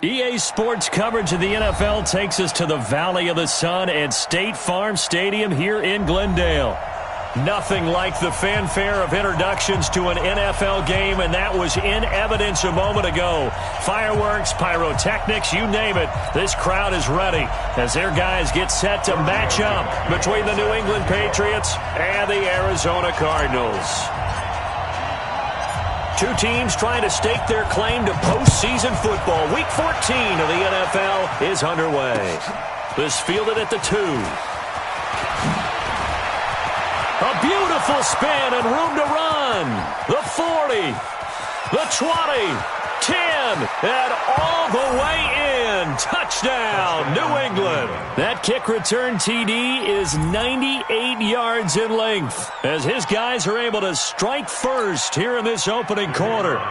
EA Sports coverage of the NFL takes us to the Valley of the Sun at State Farm Stadium here in Glendale. Nothing like the fanfare of introductions to an NFL game, and that was in evidence a moment ago. Fireworks, pyrotechnics, you name it. This crowd is ready as their guys get set to match up between the New England Patriots and the Arizona Cardinals. Two teams trying to stake their claim to postseason football. Week 14 of the NFL is underway. This fielded at the 2. A beautiful spin and room to run. The 40, the 20, 10, and all the way in. Touchdown, New England. That kick return TD is 98 yards in length as his guys are able to strike first here in this opening quarter.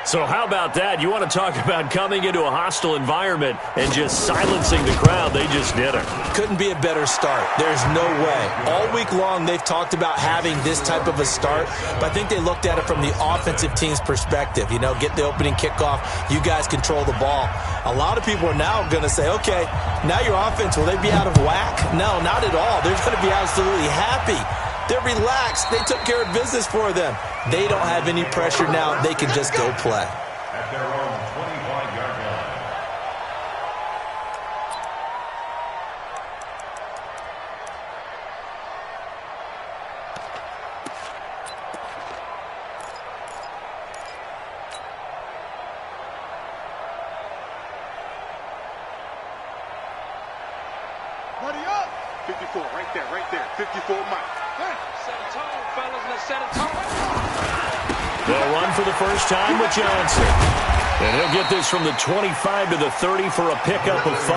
So how about that? You want to talk about coming into a hostile environment and just silencing the crowd. They just did it. Couldn't be a better start. There's no way. All week long, they've talked about having this type of a start, but I think they looked at it from the offensive team's perspective. You know, get the opening kickoff. You guys control the ball. A lot of people are now going to say, okay, now your offense, will they be out of whack? No, not at all. They're going to be absolutely happy. They're relaxed. They took care of business for them. They don't have any pressure now. They can just go play. At their own 25-yard line. Ready up. 54, right there. 54, Mike. Set a tone, fellas. Let's set a tone. They'll run for the first time with Johnson. And he'll get this from the 25 to the 30 for a pickup of 5.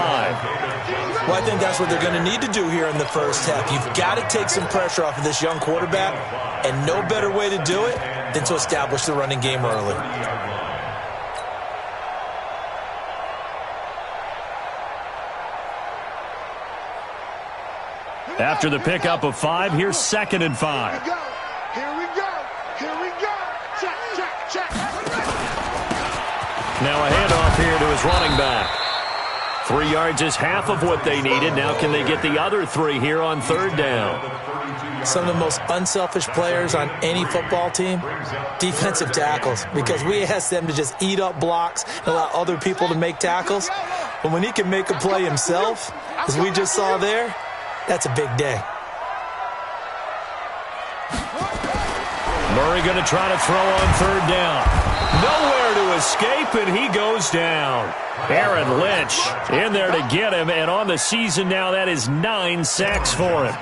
Well, I think that's what they're going to need to do here in the first half. You've got to take some pressure off of this young quarterback, and no better way to do it than to establish the running game early. After the pickup of 5, here's 2nd and 5. Here we go. Check. Now a handoff here to his running back. 3 yards is half of what they needed. Now can they get the other 3 here on 3rd down? Some of the most unselfish players on any football team, defensive tackles, because we ask them to just eat up blocks and allow other people to make tackles. But when he can make a play himself, as we just saw there, that's a big day. Murray going to try to throw on 3rd down. Nowhere to escape, and he goes down. Aaron Lynch in there to get him, and on the season now, that is 9 sacks for him.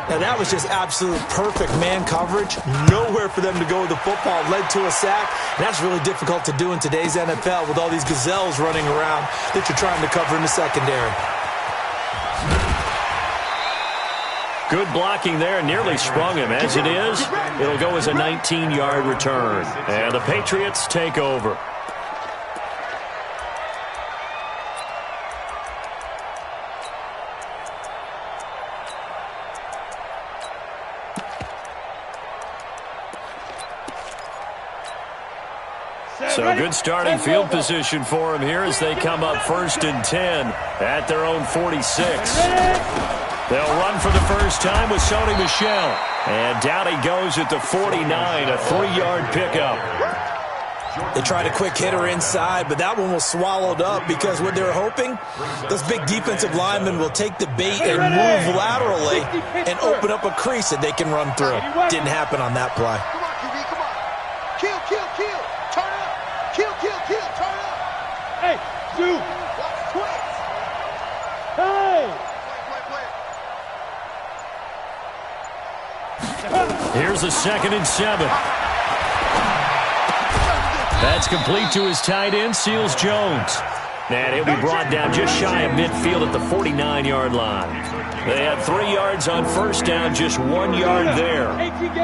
Now, that was just absolute perfect man coverage. Nowhere for them to go with the football. Led to a sack. And that's really difficult to do in today's NFL with all these gazelles running around that you're trying to cover in the secondary. Good blocking there, nearly sprung him. As it is, it'll go as a 19-yard return. And the Patriots take over. So good starting field position for him here as they come up 1st and 10 at their own 46. They'll run for the first time with Sony Michel. And down he goes at the 49, a 3-yard pickup. They tried a quick hitter inside, but that one was swallowed up because what they're hoping, those big defensive linemen will take the bait and move laterally and open up a crease that they can run through. Didn't happen on that play. Come on, QB, come on. Kill. Turn up. Kill. Turn up. Hey, shoot. Quick. Hey. Here's a 2nd and 7. That's complete to his tight end, Seals Jones. And he'll be brought down just shy of midfield at the 49-yard line. They had 3 yards on 1st down, just 1 yard there. I'm here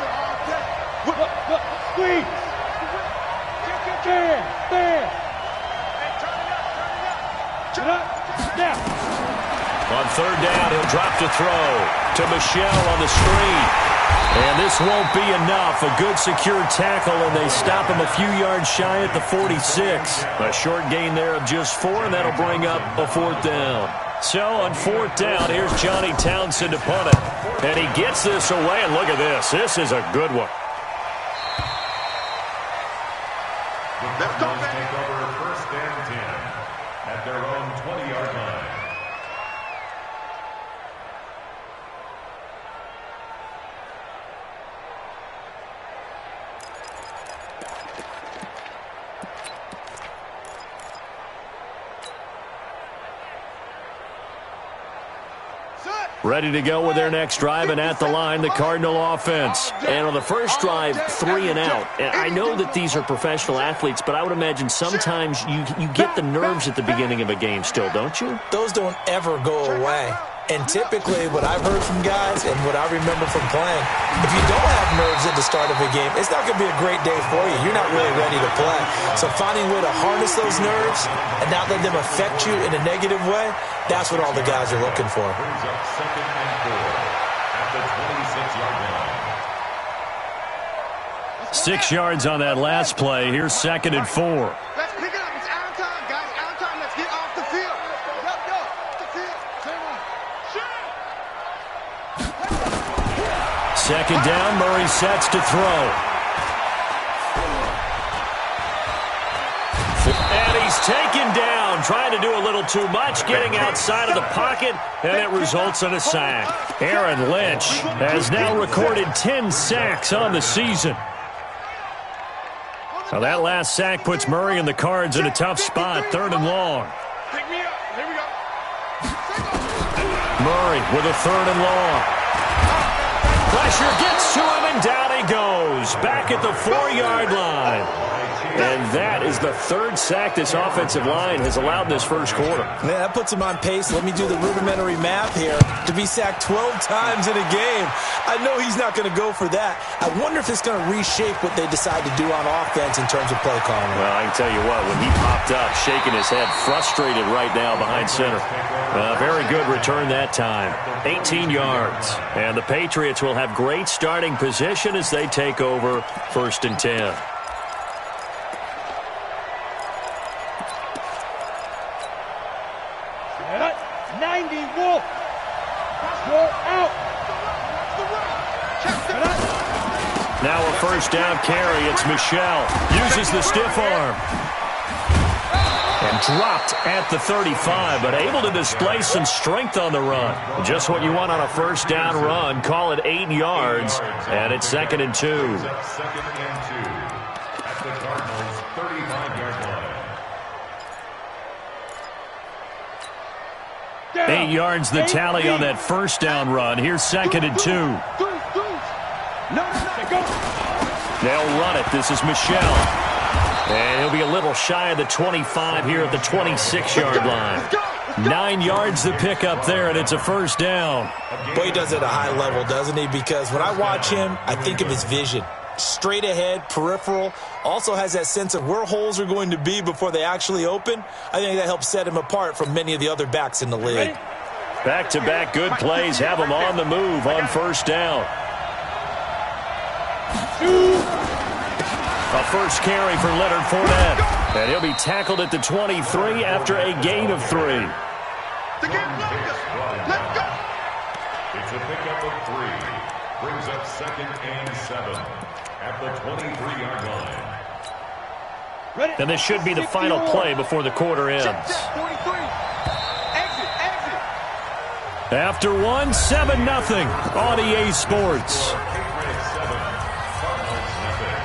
all day. Squeeze. Stand. Turn it up. Now. On 3rd down, he'll drop to throw to Michel on the screen. And this won't be enough. A good secure tackle, and they stop him a few yards shy at the 46. A short gain there of just 4, and that'll bring up a 4th down. So on 4th down, here's Johnny Townsend to punt it. And he gets this away, and look at this. This is a good one. The Cardinals take over 1st and 10 at their own 20-yard line. Ready to go with their next drive, and at the line, the Cardinal offense. And on the first drive, 3 and out. And I know that these are professional athletes, but I would imagine sometimes you get the nerves at the beginning of a game still, don't you? Those don't ever go away. And typically, what I've heard from guys and what I remember from playing, if you don't have nerves at the start of a game, it's not going to be a great day for you. You're not really ready to play. So finding a way to harness those nerves and not let them affect you in a negative way, that's what all the guys are looking for. Brings up 2nd and 4 at the 26-yard line. 6 yards on that last play. Here's 2nd and 4. Let's pick it up. It's out of time, guys. Out of time. Let's get off the field. Go. Off the field. Same one. Second down, Murray sets to throw. And he's taken down, trying to do a little too much, getting outside of the pocket, and it results in a sack. Aaron Lynch has now recorded 10 sacks on the season. Now that last sack puts Murray and the Cards in a tough spot, 3rd and long. Pick me up. Here we go. Murray with a 3rd and long. Pressure gets to him, and down he goes. Back at the 4-yard line. And that is the 3rd sack this offensive line has allowed this first quarter. Man, that puts him on pace. Let me do the rudimentary math here. To be sacked 12 times in a game, I know he's not going to go for that. I wonder if it's going to reshape what they decide to do on offense in terms of play calling. Well, I can tell you what, when he popped up, shaking his head, frustrated right now behind center. Very good return that time. 18 yards. And the Patriots will have great starting position as they take over 1st and 10. Now a 1st down carry. It's Michelle. Uses the stiff arm. And dropped at the 35, but able to display some strength on the run. Just what you want on a 1st down run. Call it 8 yards, and it's 2nd and 2. 2nd and 2 at the Cardinals' 35-yard line. 8 yards the tally on that 1st down run. Here's 2nd and 2. They'll run it. This is Michelle. And he'll be a little shy of the 25 here at the 26-yard line. 9 yards the pickup there, and it's a 1st down. Boy, he does it at a high level, doesn't he? Because when I watch him, I think of his vision. Straight ahead, peripheral. Also has that sense of where holes are going to be before they actually open. I think that helps set him apart from many of the other backs in the league. Back-to-back good plays have him on the move on 1st down. A 1st carry for Leonard Fournette. And he'll be tackled at the 23 after a gain of 3. The game longer. Let's go. It's a pickup of 3. Brings up 2nd and 7 at the 23-yard line. And this should be the final play before the quarter ends. After one, 7-0 on EA Sports. Patriots 7, Cardinals nothing.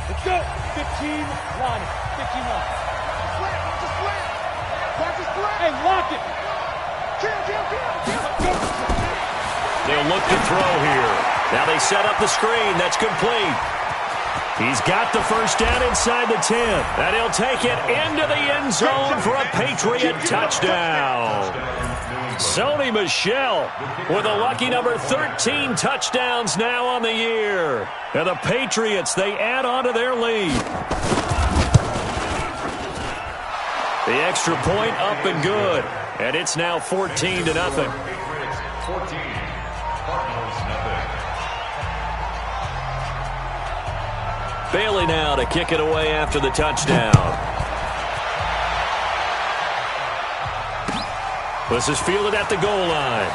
Let's go. 15 line. 15 line. Hey, lock it. They'll look to throw here. Now they set up the screen. That's complete. He's got the 1st down inside the 10. And he'll take it into the end zone for a Patriot touchdown. Sony Michel with a lucky number 13 touchdowns now on the year. And the Patriots, they add on to their lead. The extra point up and good. And it's now 14-0. Patriots 14, Cardinals nothing. Bailey now to kick it away after the touchdown. This is fielded at the goal line.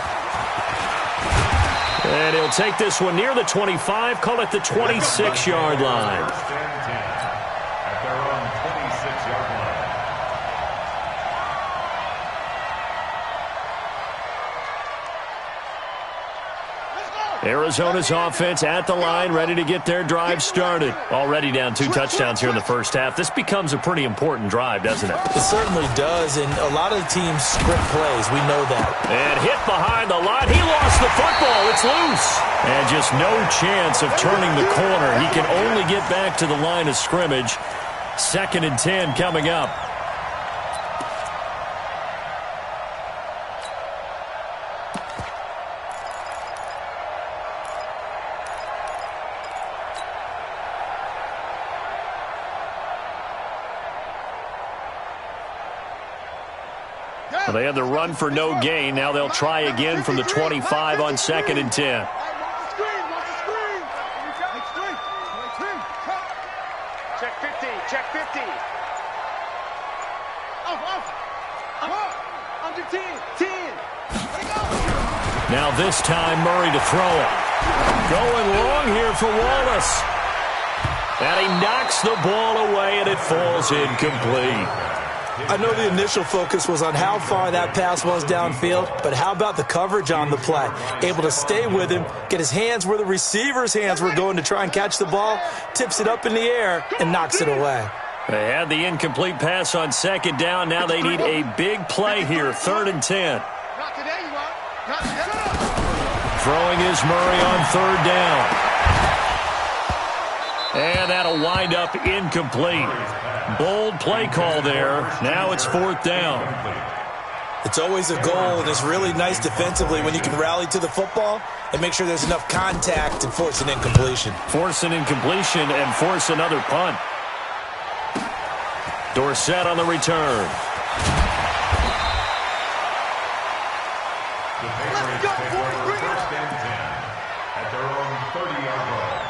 And he'll take this one near the 25, call it the 26-yard line. First and 10 at their own 26-yard line. Arizona's offense at the line, ready to get their drive started. Already down 2 touchdowns here in the first half. This becomes a pretty important drive, doesn't it? It certainly does, and a lot of the teams script plays. We know that. And hit behind the line. He lost the football. It's loose. And just no chance of turning the corner. He can only get back to the line of scrimmage. 2nd and 10 coming up. Well, they had the run for no gain. Now they'll try again from the 25 on 2nd and 10. Check 50. Check 50. Under 10. 10. Now this time Murray to throw it. Going long here for Wallace. And he knocks the ball away and it falls incomplete. I know the initial focus was on how far that pass was downfield, but how about the coverage on the play? Able to stay with him, get his hands where the receiver's hands were going to try and catch the ball, tips it up in the air, and knocks it away. They had the incomplete pass on 2nd down. Now they need a big play here, 3rd and 10. Not today, you are. Not today. Throwing is Murray on 3rd down. And that'll wind up incomplete. Bold play call there. Now it's 4th down. It's always a goal, and it's really nice defensively when you can rally to the football and make sure there's enough contact and force an incompletion. Force an incompletion and force another punt. Dorsett on the return. The Patriots take over 1st and 10 at their own 30-yard line.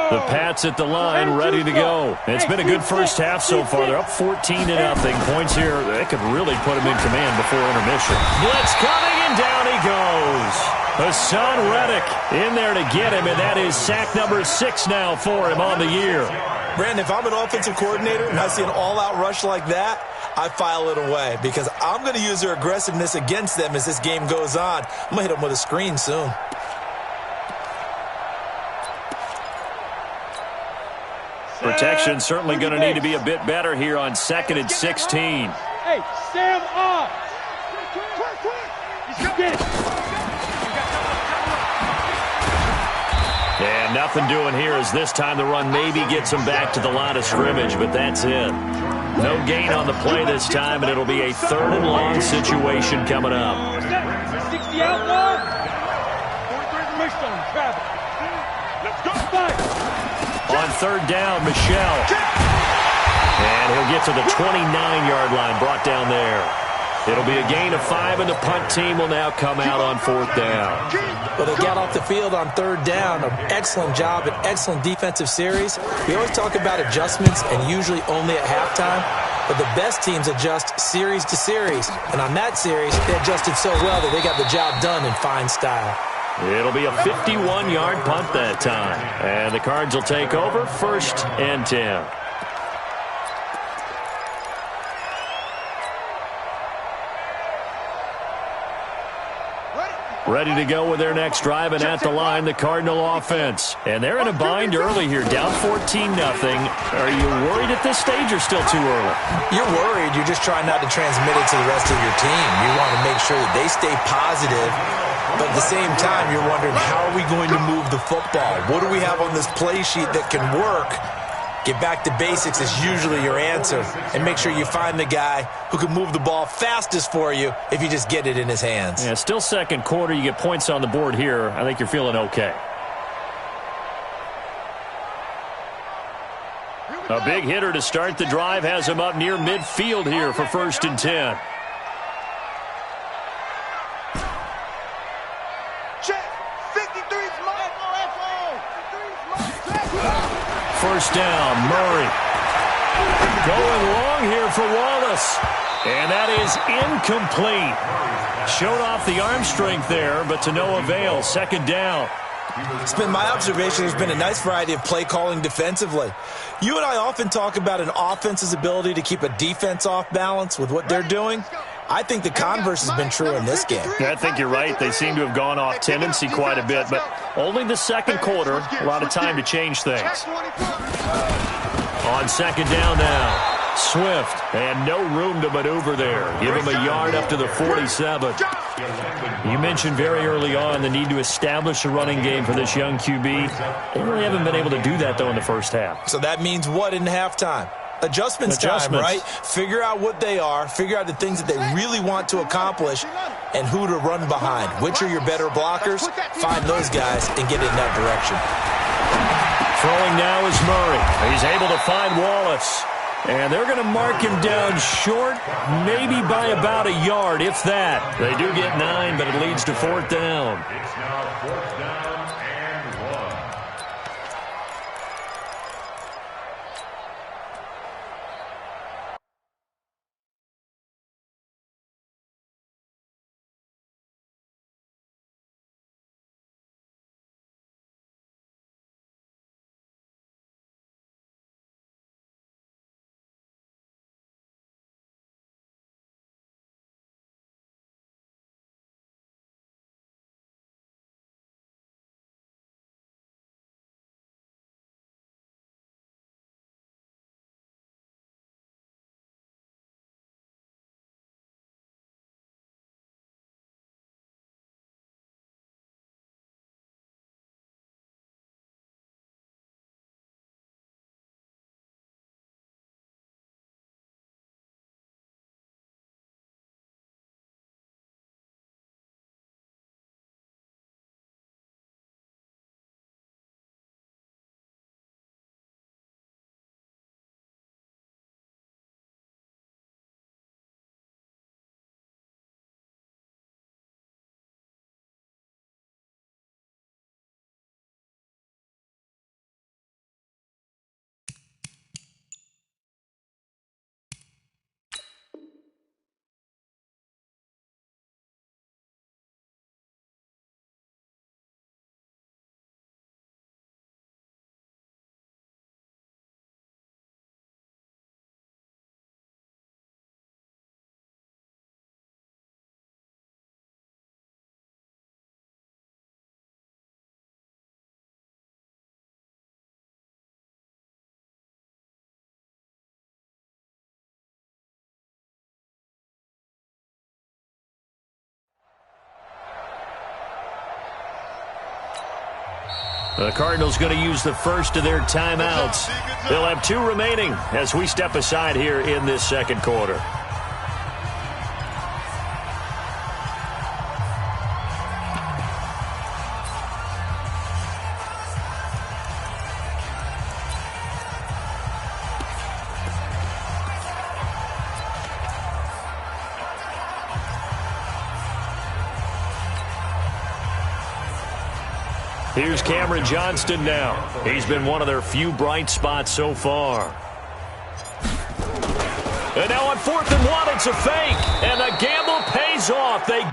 The Pats at the line, ready to go. It's been a good first half so far. They're up 14-0. Points here, they could really put them in command before intermission. Blitz coming, and down he goes. Hassan Reddick in there to get him, and that is sack number 6 now for him on the year. Brandon, if I'm an offensive coordinator and I see an all-out rush like that, I file it away because I'm going to use their aggressiveness against them as this game goes on. I'm going to hit them with a screen soon. Protection certainly going to need to be a bit better here on 2nd and 16. Hey, Sam off. And nothing doing here as this time the run maybe gets him back to the line of scrimmage, but that's it. No gain on the play this time, and it'll be a 3rd and long situation coming up. 60 out long. 43 from Mission, Travis. Let's go. Fight. On 3rd down, Michelle. And he'll get to the 29-yard line, brought down there. It'll be a gain of 5, and the punt team will now come out on 4th down. Well, they got off the field on 3rd down. An excellent job, an excellent defensive series. We always talk about adjustments, and usually only at halftime. But the best teams adjust series to series. And on that series, they adjusted so well that they got the job done in fine style. It'll be a 51-yard punt that time. And the Cards will take over 1st and 10. Ready to go with their next drive, and at the line, the Cardinal offense. And they're in a bind early here, down 14-0. Are you worried at this stage or still too early? You're worried. You're just trying not to transmit it to the rest of your team. You want to make sure that they stay positive, but at the same time, you're wondering, how are we going to move the football? What do we have on this play sheet that can work? Get back to basics is usually your answer. And make sure you find the guy who can move the ball fastest for you if you just get it in his hands. Yeah, still 2nd quarter. You get points on the board here. I think you're feeling okay. A big hitter to start the drive has him up near midfield here for 1st and 10. Check. 53 smart. First down, Murray. Going long here for Wallace. And that is incomplete. Showed off the arm strength there, but to no avail. 2nd down. It's been my observation there's been a nice variety of play calling defensively. You and I often talk about an offense's ability to keep a defense off balance with what they're doing. I think the converse has been true in this game. Yeah, I think you're right. They seem to have gone off tendency quite a bit, but only the 2nd quarter, a lot of time to change things. On 2nd down now. Swift, and no room to maneuver there. Give him a yard up to the 47. You mentioned very early on the need to establish a running game for this young QB. They really haven't been able to do that, though, in the first half. So that means what in halftime? Adjustments time, right? Figure out what they are, figure out the things that they really want to accomplish, and who to run behind. Which are your better blockers? Find those guys and get in that direction. Throwing now is Murray. He's able to find Wallace. And they're going to mark him down short, maybe by about a yard, if that. They do get 9, but it leads to 4th down. It's now 4th down and 1. The Cardinals going to use the first of their timeouts. They'll have 2 remaining as we step aside here in this 2nd quarter. Here's Cameron Johnston now. He's been one of their few bright spots so far. And now on 4th and 1, it's a fake. And the gamble pays off. They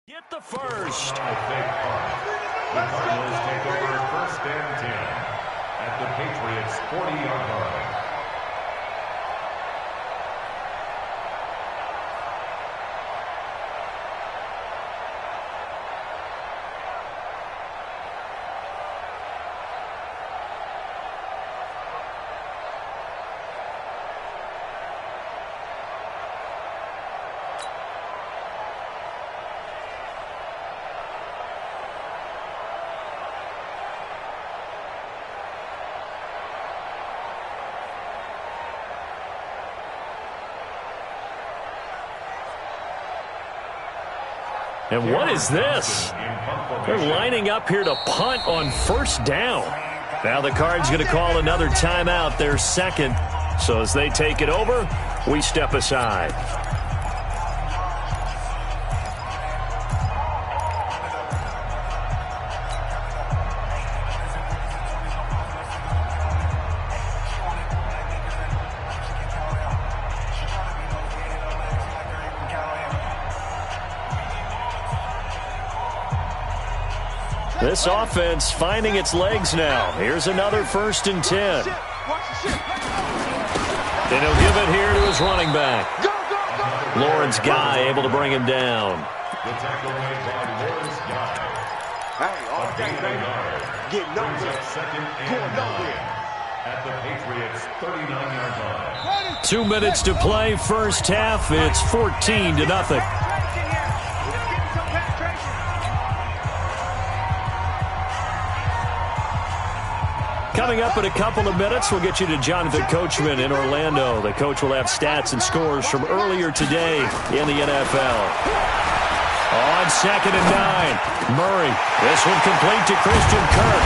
Get the first. The Cardinals take over 1st and 10 at the Patriots' 40-yard line. And what is this? They're lining up here to punt on 1st down. Now the Cards going to call another timeout, their second. So as they take it over, we step aside. This offense finding its legs now. Here's another 1st and 10. And he'll give it here to his running back. Lawrence Guy able to bring him down. The tackle made by Lawrence Guy. Hey, all day, baby. Get nowhere. 2nd and 9 at the Patriots' 39-yard line. 2 minutes to play, 1st half. It's 14-0. Coming up in a couple of minutes, we'll get you to Jonathan Coachman in Orlando. The coach will have stats and scores from earlier today in the NFL. On 2nd and 9, Murray. This one complete to Christian Kirk.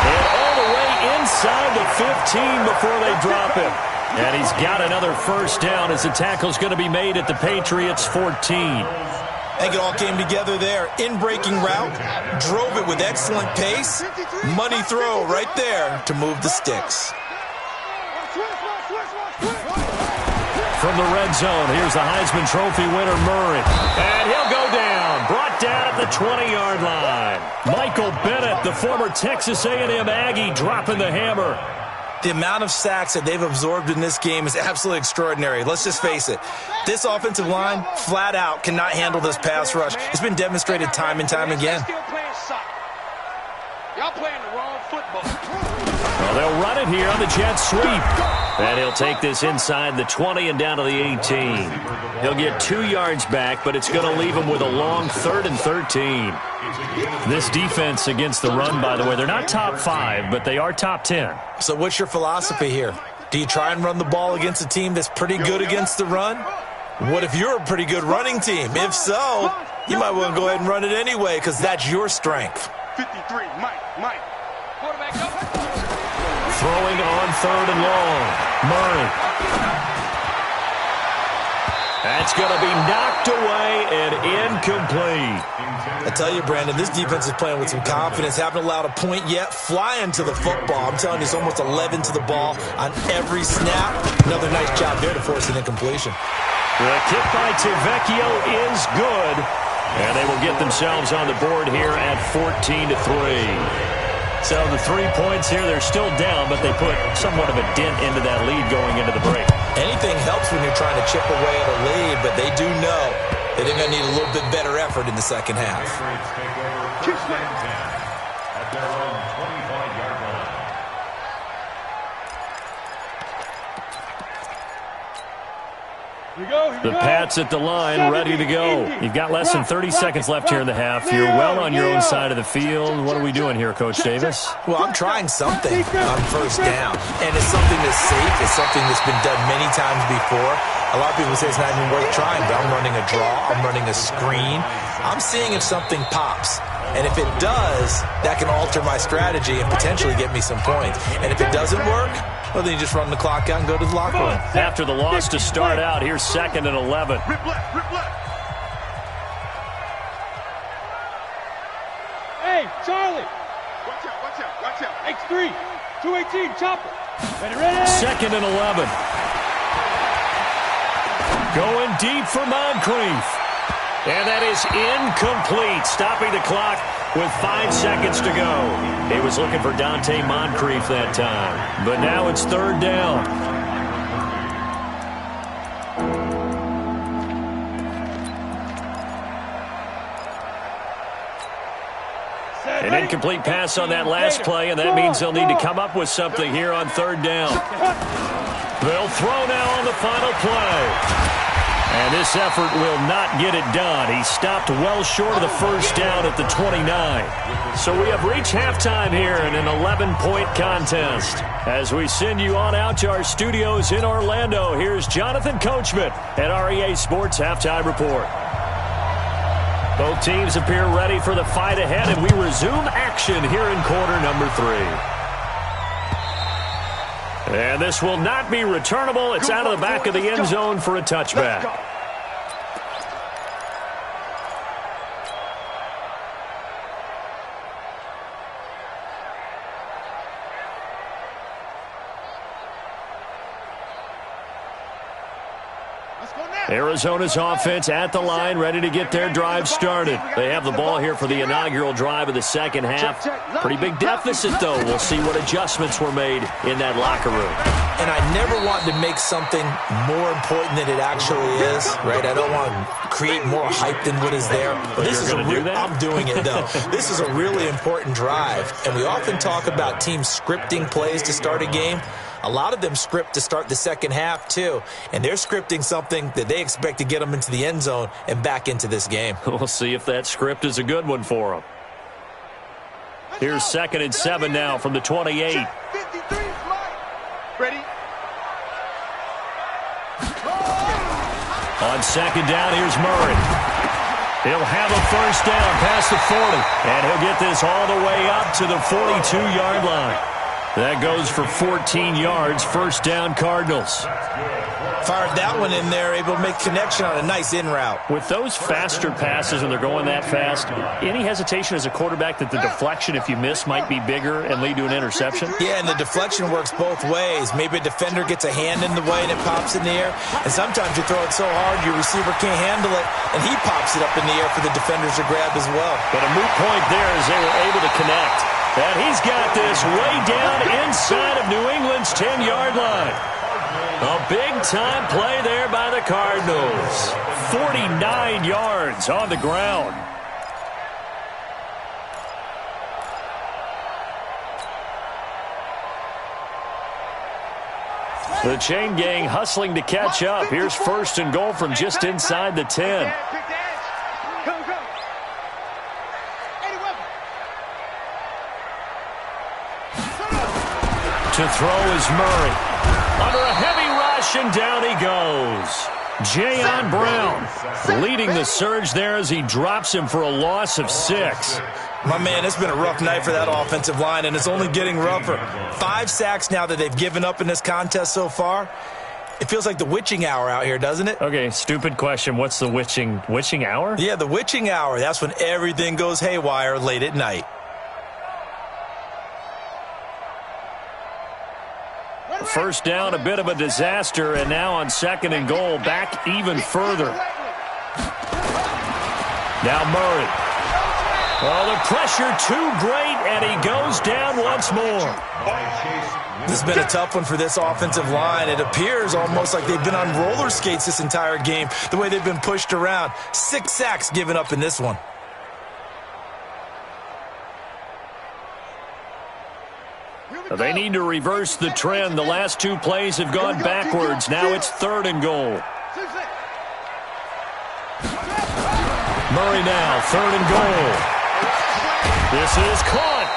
And all the way inside the 15 before they drop him. And he's got another 1st down as the tackle's going to be made at the Patriots' 14. I think it all came together there. In-breaking route, drove it with excellent pace. Money throw right there to move the sticks. From the red zone, here's the Heisman Trophy winner, Murray. And he'll go down. Brought down at the 20-yard line. Michael Bennett, the former Texas A&M Aggie, dropping the hammer. The amount of sacks that they've absorbed in this game is absolutely extraordinary. Let's just face it. This offensive line, flat out, cannot handle this pass rush. It's been demonstrated time and time again. Y'all playing the wrong football. Well, they'll run it here on the jet sweep. And he'll take this inside the 20 and down to the 18. He'll get 2 yards back, but it's going to leave him with a long 3rd and 13. This defense against the run, by the way, they're not top 5, but they are top 10. So what's your philosophy here? Do you try and run the ball against a team that's pretty good against the run? What if you're a pretty good running team? If so, you might want to go ahead and run it anyway because that's your strength. 53, Mike. Quarterback up. Throwing on 3rd and long. Murray. That's going to be knocked away and incomplete. I tell you, Brandon, this defense is playing with some confidence. Haven't allowed a point yet. Flying to the football. I'm telling you, it's almost 11 to the ball on every snap. Another nice job there to force an incompletion. The kick by Tavecchio is good. And they will get themselves on the board here at 14-3. So the 3 points here, they're still down, but they put somewhat of a dent into that lead going into the break. Anything helps when you're trying to chip away at a lead, but they do know that they're going to need a little bit better effort in the second half. Take over 1st and 10 at their own 25-yard line. The Pats at the line, ready to go. You've got less than 30 seconds left here in the half. You're well on your own side of the field. What are we doing here, Coach Davis? Well, I'm trying something on 1st down, and it's something that's safe. It's something that's been done many times before. A lot of people say it's not even worth trying, but I'm running a draw. I'm running a screen. I'm seeing if something pops. And if it does, that can alter my strategy and potentially get me some points. And if it doesn't work, well, then you just run the clock out and go to the locker room. After the loss to start out, here's 2nd and 11. Rip left. Hey, Charlie. Watch out. X3. 218, chopper. Ready. 2nd and 11. Going deep for Moncrief. And that is incomplete, stopping the clock with 5 seconds to go. He was looking for Dante Moncrief that time, but now it's third down. An incomplete pass on that last play, and that means they'll need to come up with something here on third down. They'll throw now on the final play. And this effort will not get it done. He stopped well short of the first down at the 29. So we have reached halftime here in an 11-point contest. As we send you on out to our studios in Orlando, here's Jonathan Coachman at REA Sports Halftime Report. Both teams appear ready for the fight ahead, and we resume action here in quarter number 3. And this will not be returnable. It's out of the back of the end zone for a touchback. Arizona's offense at the line, ready to get their drive started. They have the ball here for the inaugural drive of the second half. Pretty big deficit, though. We'll see what adjustments were made in that locker room. And I never want to make something more important than it actually is, right? I don't want to create more hype than what is there. But this is I'm doing it, though. This is a really important drive. And we often talk about teams scripting plays to start a game. A lot of them script to start the second half, too. And they're scripting something that they expect to get them into the end zone and back into this game. We'll see if that script is a good one for them. Here's 2nd and 7 now from the 28. Ready? On second down, here's Murray. He'll have a first down past the 40. And he'll get this all the way up to the 42-yard line. That goes for 14 yards, first down Cardinals. Fired that one in there, able to make connection on a nice in route. With those faster passes when they're going that fast, any hesitation as a quarterback that the deflection, if you miss, might be bigger and lead to an interception? Yeah, and the deflection works both ways. Maybe a defender gets a hand in the way and it pops in the air. And sometimes you throw it so hard your receiver can't handle it, and he pops it up in the air for the defenders to grab as well. But a moot point there as they were able to connect. And he's got this way down inside of New England's 10-yard line. A big-time play there by the Cardinals. 49 yards on the ground. The chain gang hustling to catch up. Here's 1st and goal from just inside the 10. To throw is Murray. Under a heavy rush, and down he goes. Jayon Brown leading the surge there as he drops him for a loss of 6. My man, it's been a rough night for that offensive line, and it's only getting rougher. 5 sacks now that they've given up in this contest so far. It feels like the witching hour out here, doesn't it? Okay, stupid question. What's the witching hour? Yeah, the witching hour. That's when everything goes haywire late at night. First down, a bit of a disaster, and now on 2nd and goal, back even further. Now Murray. Oh, the pressure too great, and he goes down once more. This has been a tough one for this offensive line. It appears almost like they've been on roller skates this entire game, the way they've been pushed around. 6 sacks given up in this one. They need to reverse the trend. The last 2 plays have gone backwards. Now it's 3rd and goal. Murray now, 3rd and goal. This is caught.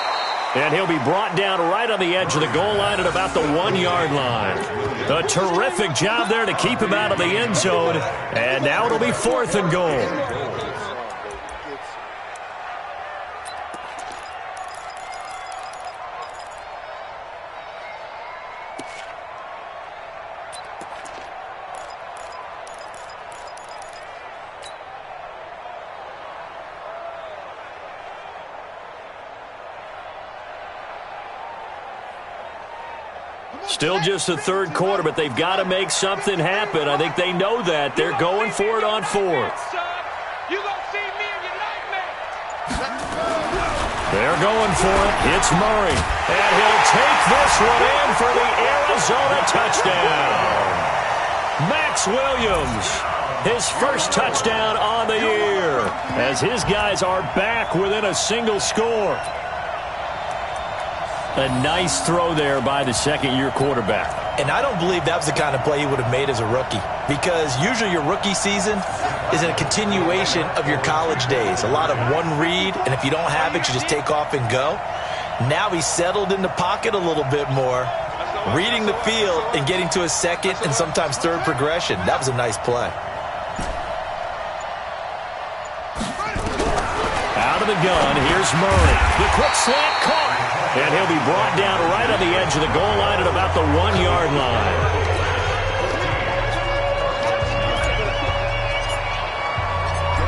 And he'll be brought down right on the edge of the goal line at about the 1-yard line. A terrific job there to keep him out of the end zone. And now it'll be 4th and goal. Still just the 3rd quarter, but they've got to make something happen. I think they know that. They're going for it on 4th. They're going for it. It's Murray. And he'll take this one in for the Arizona touchdown. Max Williams, his first touchdown on the year, as his guys are back within a single score. A nice throw there by the second-year quarterback. And I don't believe that was the kind of play he would have made as a rookie, because usually your rookie season is a continuation of your college days. A lot of one read, and if you don't have it, you just take off and go. Now he's settled in the pocket a little bit more, reading the field and getting to his second and sometimes third progression. That was a nice play. Out of the gun, here's Murray. The quick slant caught. And he'll be brought down right on the edge of the goal line at about the 1-yard line.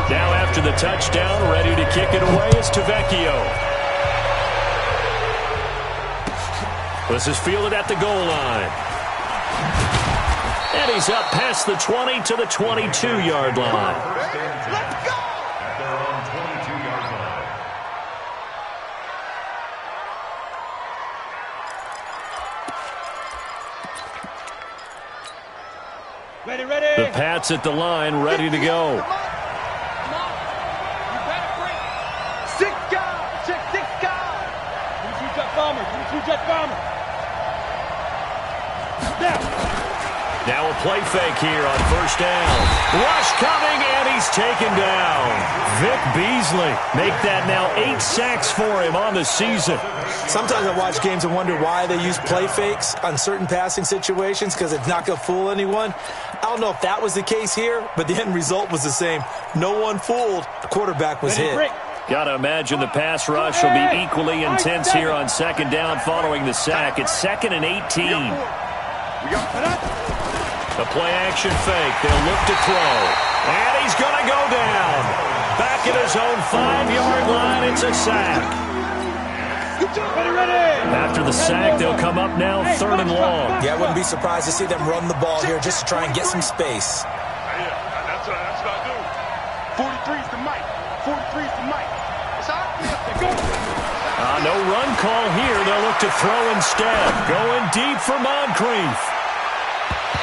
Now after the touchdown, ready to kick it away is Tavecchio. This is fielded at the goal line. And he's up past the 20 to the 22-yard line. Let's go! At their own 22-yard line. Ready, ready. The Pats at the line, ready to go. Come on. You better bring it. 6 guys. Check 6 guys. Shoot that bomber. Shoot that bomber. Now a play fake here on first down. Rush coming, and he's taken down. Vic Beasley make that now 8 sacks for him on the season. Sometimes I watch games and wonder why they use play fakes on certain passing situations, because it's not going to fool anyone. I don't know if that was the case here, but the end result was the same. No one fooled. The quarterback was hit. Got to imagine the pass rush will be equally intense here on second down following the sack. It's 2nd and 18. The play-action fake. They'll look to throw. And he's going to go down. Back at his own 5-yard line, it's a sack. After the sack, they'll come up now 3rd and long. Yeah, I wouldn't be surprised to see them run the ball here just to try and get some space. Yeah, that's what I do. 43's the mic. 43's the mic. It's hot. No run call here. They'll look to throw instead. Going deep for Moncrief.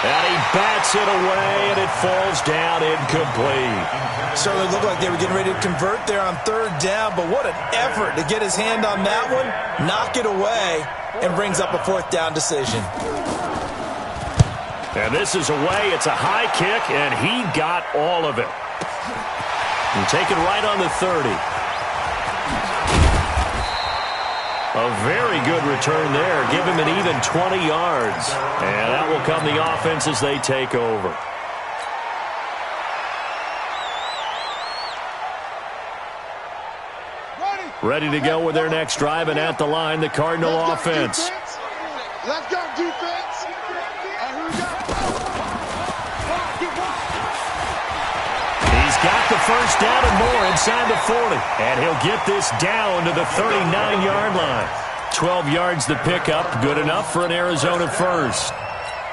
And he bats it away, and it falls down incomplete. Certainly looked like they were getting ready to convert there on 3rd down, but what an effort to get his hand on that one, knock it away, and brings up a 4th down decision. And this is away. It's a high kick, and he got all of it. And take it right on the 30. A very good return there. Give him an even 20 yards. And that will come the offense as they take over. Ready to go with their next drive, and at the line, the Cardinal offense. Let's go, defense. And here we go. He's got the first down and more inside the 40. And he'll get this down to the 39-yard line. 12 yards the pickup. Good enough for an Arizona first.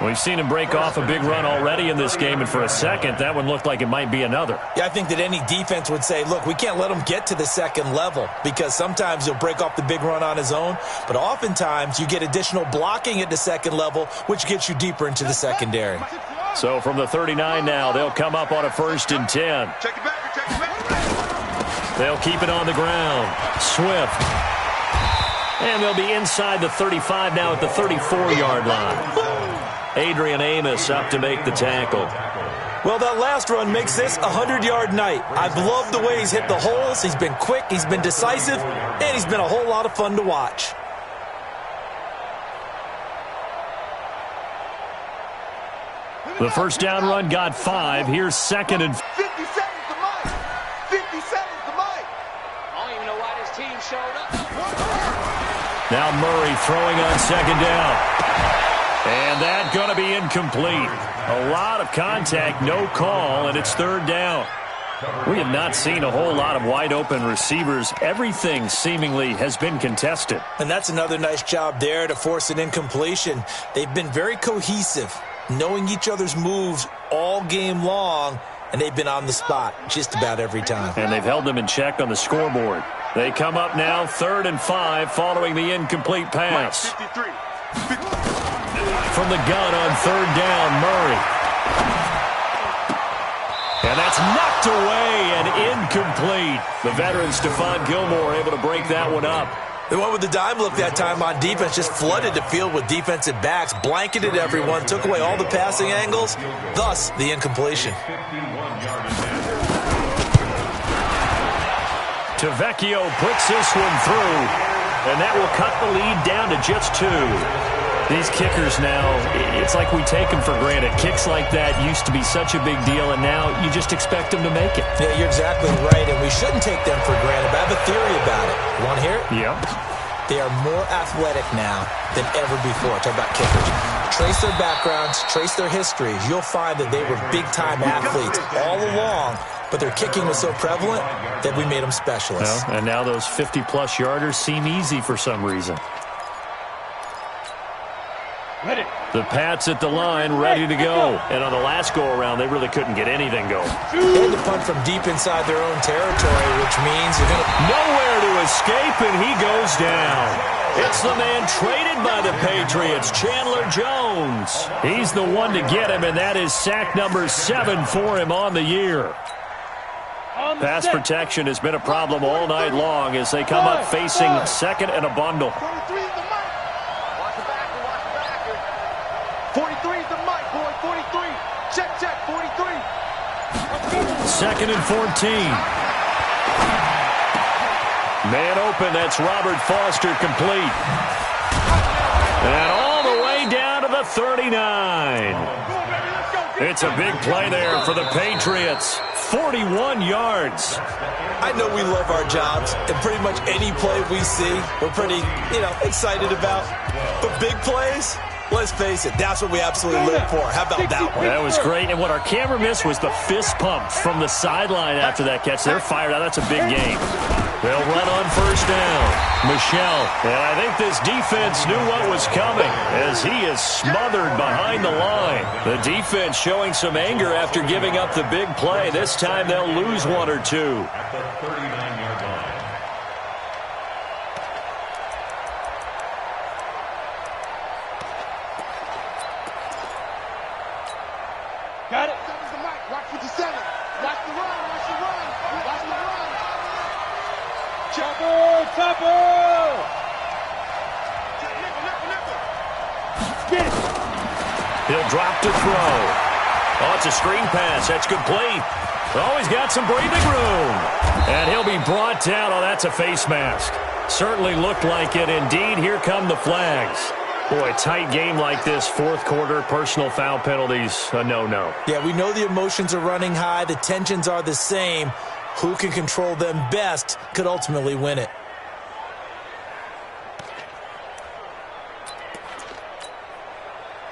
We've seen him break off a big run already in this game, and for a second, that one looked like it might be another. Yeah, I think that any defense would say, look, we can't let him get to the second level, because sometimes he'll break off the big run on his own, but oftentimes you get additional blocking at the second level, which gets you deeper into the secondary. So from the 39 now, they'll come up on a 1st and 10. Check it back. Check it back. They'll keep it on the ground. Swift. And they'll be inside the 35 now at the 34-yard line. Adrian Amos up to make the tackle. Well, that last run makes this a 100-yard night. I've loved the way he's hit the holes. He's been quick, he's been decisive, and he's been a whole lot of fun to watch. The first down run got 5. Here's 2nd and 50 seconds to Mike. 50 seconds to Mike. I don't even know why this team showed up. now Murray throwing on 2nd down. And that's going to be incomplete. A lot of contact, no call, and it's 3rd down. We have not seen a whole lot of wide-open receivers. Everything seemingly has been contested. And that's another nice job there to force an incompletion. They've been very cohesive, knowing each other's moves all game long, and they've been on the spot just about every time. And they've held them in check on the scoreboard. They come up now 3rd and 5 following the incomplete pass. 53. From the gun on 3rd down, Murray. And that's knocked away and incomplete. The veteran Stephon Gilmore able to break that one up. They went with the dime look that time on defense, just flooded the field with defensive backs, blanketed everyone, took away all the passing angles, thus the incompletion. Tavecchio puts this one through, and that will cut the lead down to just 2. These kickers now, it's like we take them for granted. Kicks like that used to be such a big deal, and now you just expect them to make it. Yeah, you're exactly right, and we shouldn't take them for granted, but I have a theory about it. You want to hear it? Yep. They are more athletic now than ever before. Talk about kickers. Trace their backgrounds, trace their histories. You'll find that they were big-time athletes all along, but their kicking was so prevalent that we made them specialists. Well, and now those 50-plus yarders seem easy for some reason. Ready. The Pats at the line, ready to go. And on the last go-around, they really couldn't get anything going. They had to punt from deep inside their own territory, which means you're going to... Nowhere to escape, and he goes down. It's the man traded by the Patriots, Chandler Jones. He's the one to get him, and that is sack number 7 for him on the year. Pass protection has been a problem all night long as they come up facing 2nd and a bundle. 43 is the mic. Watch the back. Watch the back. 43 is the mic, boy. 43. Check. 43. 2nd and 14. Man open, that's Robert Foster complete. And all the way down to the 39. It's a big play there for the Patriots. 41 yards. I know we love our jobs, and pretty much any play we see, we're pretty, excited about. But big plays, let's face it, that's what we absolutely live for. How about that one? That was great, and what our camera missed was the fist pump from the sideline after that catch. They're fired out. That's a big game. They'll run on 1st down. Michel, and I think this defense knew what was coming as he is smothered behind the line. The defense showing some anger after giving up the big play. This time they'll lose 1 or 2. At the 39-yard line. Got it. Seven's the mic. Watch 57. Watch the run. Watch the run. Watch the run. Chopper. Get it. He'll drop to throw. Oh, it's a screen pass. That's complete. Oh, he's got some breathing room. And he'll be brought down. Oh, that's a face mask. Certainly looked like it. Indeed, here come the flags. Boy, tight game like this, 4th quarter, personal foul penalties, a no-no. Yeah, we know the emotions are running high. The tensions are the same. Who can control them best could ultimately win it.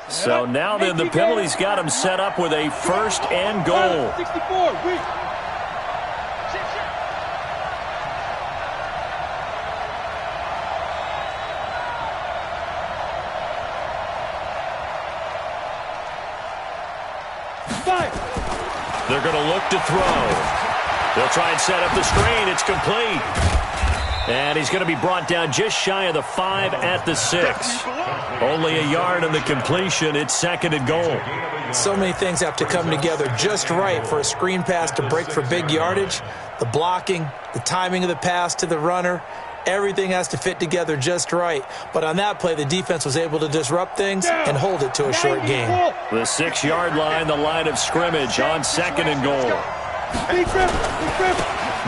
So now then, the penalties got him set up with a 1st and goal. 64. Weak. They're going to look to throw. They'll try and set up the screen. It's complete. And he's going to be brought down just shy of the 5 at the 6. Only a yard on the completion. It's 2nd and goal. So many things have to come together just right for a screen pass to break for big yardage. The blocking, the timing of the pass to the runner, everything has to fit together just right. But on that play, the defense was able to disrupt things and hold it to a short game. The 6-yard line, the line of scrimmage on 2nd and goal.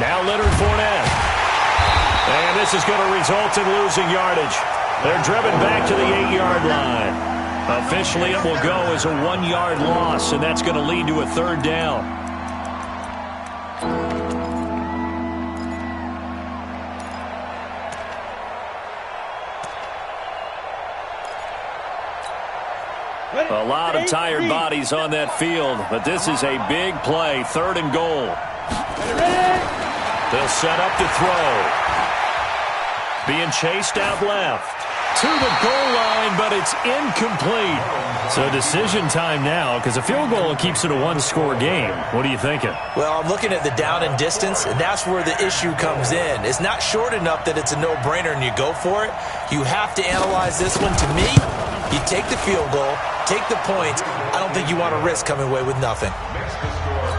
Now Leonard Fournette. And this is going to result in losing yardage. They're driven back to the 8-yard line. Officially, it will go as a 1-yard loss, and that's going to lead to a 3rd down. A lot of tired bodies on that field, but this is a big play, 3rd and goal. They'll set up to throw. Being chased out left. To the goal line, but it's incomplete. So decision time now, because a field goal keeps it a one-score game. What are you thinking? Well, I'm looking at the down and distance, and that's where the issue comes in. It's not short enough that it's a no-brainer and you go for it. You have to analyze this one. To me, you take the field goal, take the points. I don't think you want to risk coming away with nothing.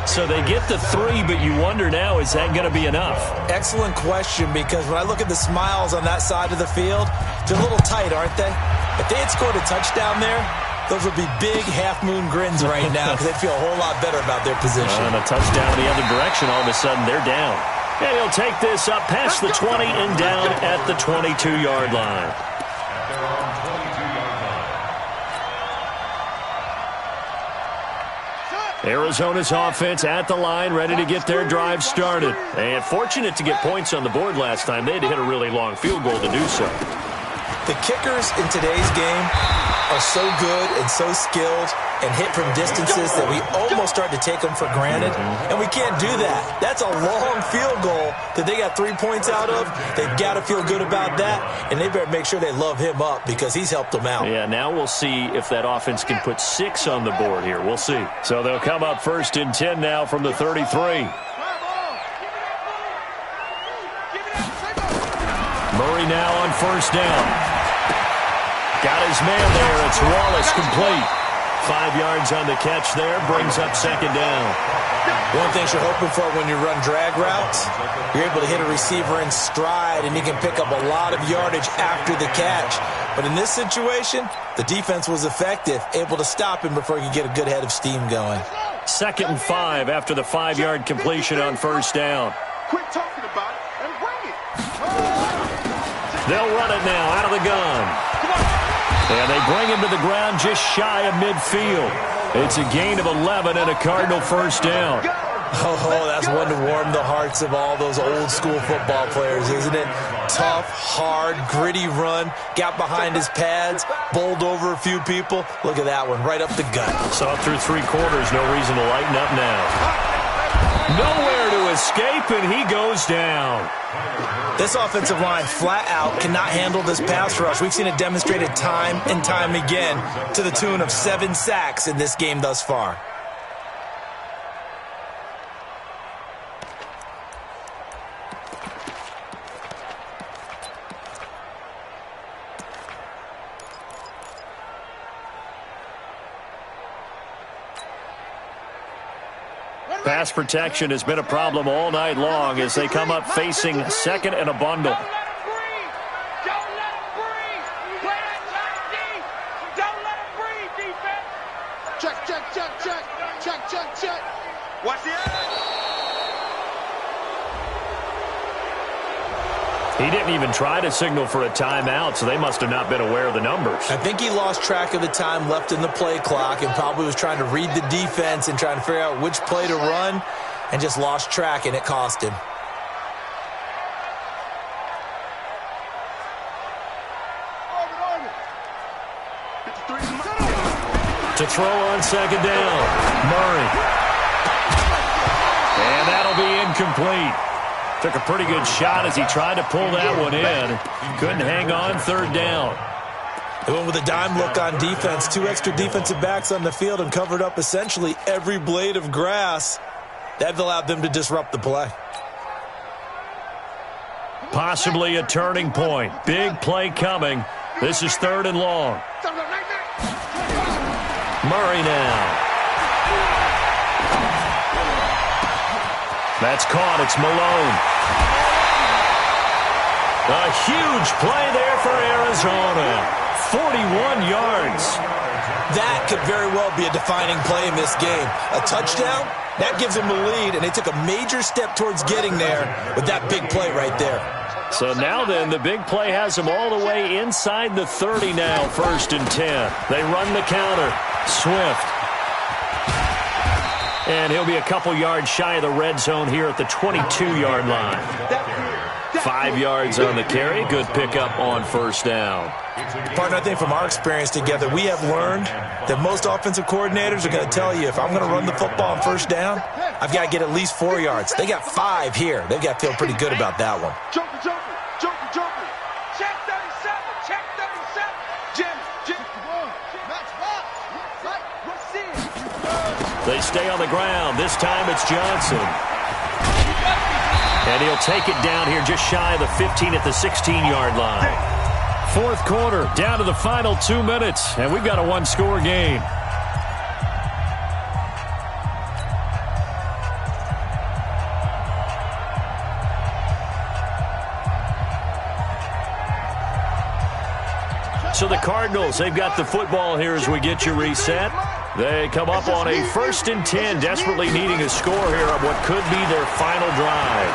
So they get the 3, but you wonder now, is that going to be enough? Excellent question, because when I look at the smiles on that side of the field, they're a little tight, aren't they? If they had scored a touchdown there, those would be big half-moon grins right now because they'd feel a whole lot better about their position. And a touchdown the other direction, all of a sudden they're down. And he'll take this up past the 20 and down at the 22-yard line. Arizona's offense at the line, ready to get their drive started. And fortunate to get points on the board last time. They had to hit a really long field goal to do so. The kickers in today's game are so good and so skilled and hit from distances that we almost start to take them for granted. And we can't do that. That's a long field goal that they got 3 points out of. They've got to feel good about that, and they better make sure they love him up because he's helped them out. Yeah, now we'll see if that offense can put 6 on the board here. We'll see. So they'll come up 1st and 10 now from the 33. Murray now on 1st down. Got his man there. It's Wallace complete. 5 yards on the catch there. Brings up 2nd down. One thing you're hoping for when you run drag routes, you're able to hit a receiver in stride, and you can pick up a lot of yardage after the catch. But in this situation, the defense was effective, able to stop him before he could get a good head of steam going. 2nd and 5 after the 5-yard completion on 1st down. Quit talking about it and bring it. They'll run it now out of the gun. And they bring him to the ground just shy of midfield. It's a gain of 11 and a Cardinal 1st down. Oh, that's one to warm the hearts of all those old-school football players, isn't it? Tough, hard, gritty run. Got behind his pads, bowled over a few people. Look at that one, right up the gut. Saw through 3 quarters, no reason to lighten up now. Nowhere to escape, and he goes down. This offensive line flat out cannot handle this pass rush. We've seen it demonstrated time and time again to the tune of 7 sacks in this game thus far. Pass protection has been a problem all night long as they come up facing 2nd and a bundle. Don't let him breathe. Play that tight D. Don't let him breathe, defense. Check, check, check, check. Check, check, check. Watch the edge. He didn't even try to signal for a timeout, so they must have not been aware of the numbers. I think he lost track of the time left in the play clock and probably was trying to read the defense and trying to figure out which play to run and just lost track, and it cost him. To throw on 2nd down, Murray. And that'll be incomplete. Took a pretty good shot as he tried to pull that one in. Couldn't hang on 3rd down. They went with a dime look on defense. 2 extra defensive backs on the field and covered up essentially every blade of grass. That allowed them to disrupt the play. Possibly a turning point. Big play coming. This is 3rd and long. Murray now. That's caught. It's Malone. A huge play there for Arizona. 41 yards. That could very well be a defining play in this game. A touchdown, that gives them the lead, and they took a major step towards getting there with that big play right there. So now then, the big play has them all the way inside the 30 now, 1st and 10. They run the counter. Swift. And he'll be a couple yards shy of the red zone here at the 22-yard line. 5 yards on the carry. Good pickup on 1st down. Partner, I think from our experience together, we have learned that most offensive coordinators are going to tell you, if I'm going to run the football on 1st down, I've got to get at least 4 yards. They got 5 here. They've got to feel pretty good about that one. Joker, joker, joker, joker. Check 37, check 37. They stay on the ground. This time it's Johnson. And he'll take it down here just shy of the 15 at the 16-yard line. Fourth quarter, down to the final 2 minutes, and we've got a one-score game. So the Cardinals, they've got the football here as we get you reset. They come up on a 1st and 10, desperately needing a score here on what could be their final drive.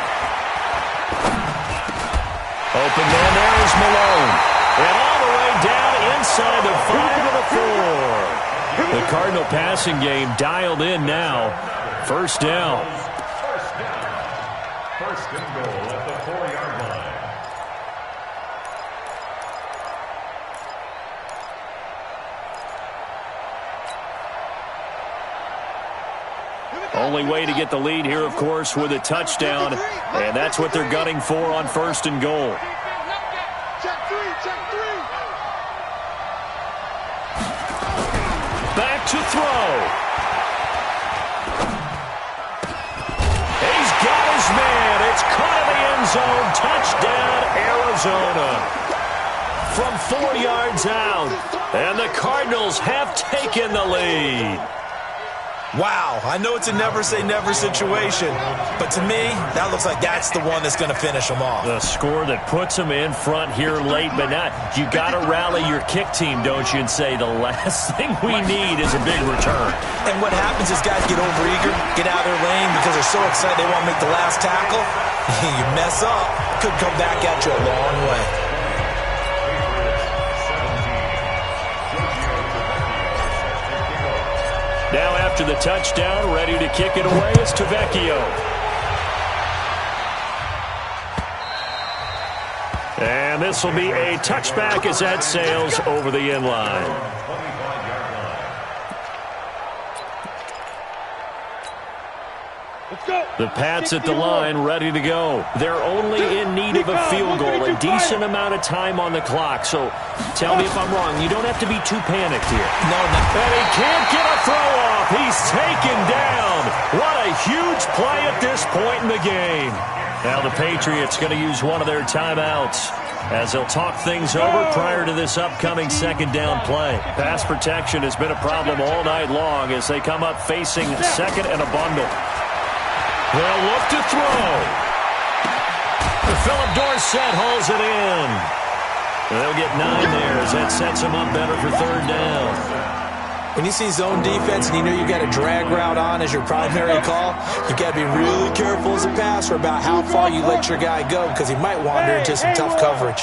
Open man, there is Malone. And all the way down inside the 5 of the 4. The Cardinal passing game dialed in now. First down. First and goal at the 4-yard line. Only way to get the lead here, of course, with a touchdown. And that's what they're gunning for on 1st and goal. Back to throw. He's got his man. It's caught in the end zone. Touchdown, Arizona. From 4 yards out. And the Cardinals have taken the lead. Wow, I know it's a never-say-never situation, but to me, that looks like that's the one that's going to finish them off. The score that puts them in front here late, but not. You got to rally your kick team, don't you, and say the last thing we need is a big return. And what happens is guys get overeager, get out of their lane because they're so excited they want to make the last tackle. You mess up, could come back at you a long way. Now after the touchdown, ready to kick it away is Tavecchio. And this will be a touchback as that sails over the end line. The Pats at the line, ready to go. They're only in need of a field goal, a decent amount of time on the clock. So tell me if I'm wrong. You don't have to be too panicked here. No. And he can't get a throw off. He's taken down. What a huge play at this point in the game. Now the Patriots going to use one of their timeouts as they'll talk things over prior to this upcoming second down play. Pass protection has been a problem all night long as they come up facing second and a bundle. They'll look to throw. Philip Dorsett hauls it in. They'll get 9 there as that sets them up better for third down. When you see zone defense and you know you got a drag route on as your primary call, you got to be really careful as a passer about how far you let your guy go because he might wander into some tough coverage.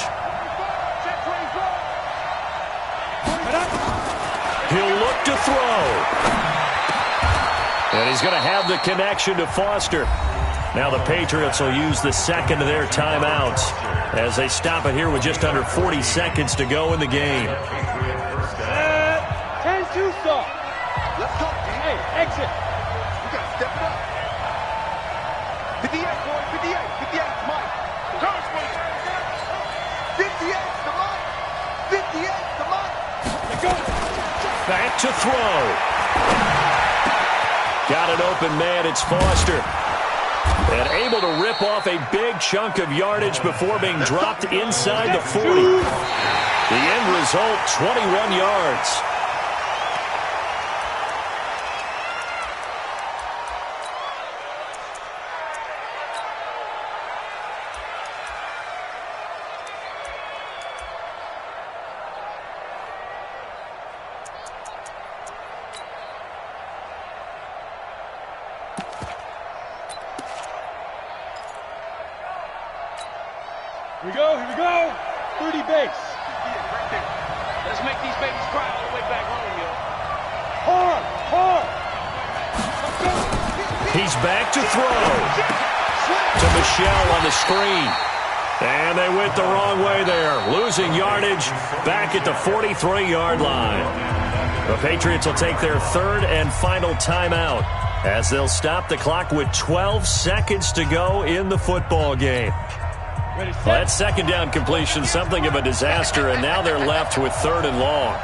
He'll look to throw. And he's going to have the connection to Foster. Now the Patriots will use the second of their timeouts as they stop it here with just under 40 seconds to go in the game. 10-2 stop. Let's go. Hey, exit. We got to step it up. 58, boy. 58. 58, Mike. 58, the Mike. 58, the Mike. Let's go. Back to throw. Got an open man, it's Foster. And able to rip off a big chunk of yardage before being dropped inside the 40. The end result, 21 yards. Here we go. 30 base. Let's make these babies cry all the way back home, yo. Hard. He's back to throw. To Michelle on the screen. And they went the wrong way there. Losing yardage back at the 43-yard line. The Patriots will take their third and final timeout as they'll stop the clock with 12 seconds to go in the football game. Ready, set. Well, that second down completion, something of a disaster, and now they're left with third and long.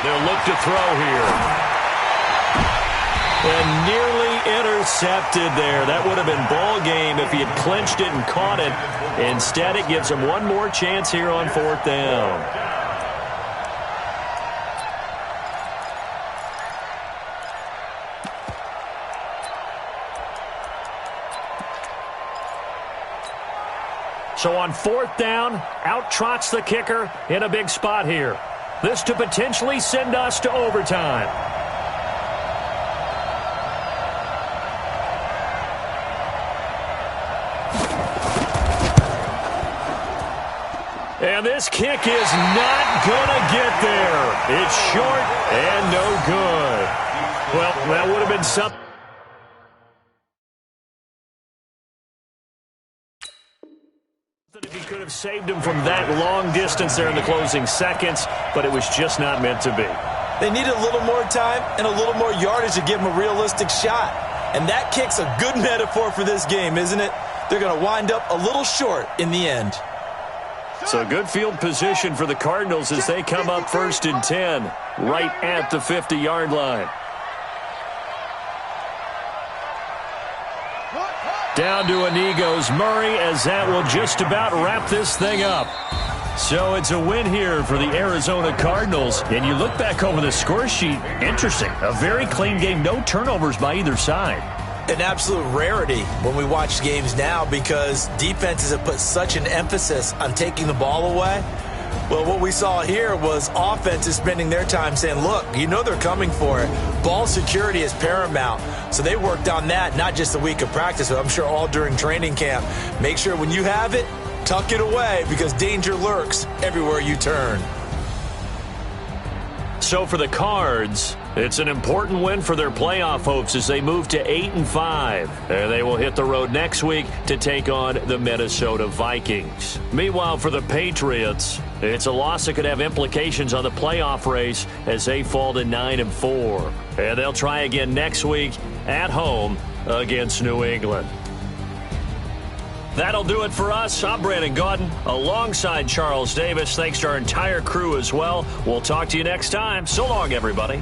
They'll look to throw here. intercepted there. That would have been ball game if he had clinched it and caught it. Instead, it gives him one more chance here on 4th down. So on 4th down, out trots the kicker in a big spot here. This to potentially send us to overtime. And this kick is not going to get there. It's short and no good. Well, that would have been something. If he could have saved him from that long distance there in the closing seconds, but it was just not meant to be. They needed a little more time and a little more yardage to give him a realistic shot. And that kick's a good metaphor for this game, isn't it? They're going to wind up a little short in the end. So good field position for the Cardinals as they come up 1st and 10, right at the 50-yard line. Down to a knee goes Murray, as that will just about wrap this thing up. So it's a win here for the Arizona Cardinals. And you look back over the score sheet, interesting. A very clean game, no turnovers by either side. An absolute rarity when we watch games now because defenses have put such an emphasis on taking the ball away. Well, what we saw here was offenses spending their time saying, look, you know they're coming for it. Ball security is paramount. So they worked on that, not just a week of practice, but I'm sure all during training camp. Make sure when you have it, tuck it away because danger lurks everywhere you turn. So for the Cards, it's an important win for their playoff hopes as they move to 8-5. And they will hit the road next week to take on the Minnesota Vikings. Meanwhile, for the Patriots, it's a loss that could have implications on the playoff race as they fall to 9-4. And they'll try again next week at home against New England. That'll do it for us. I'm Brandon Gaudin alongside Charles Davis. Thanks to our entire crew as well. We'll talk to you next time. So long, everybody.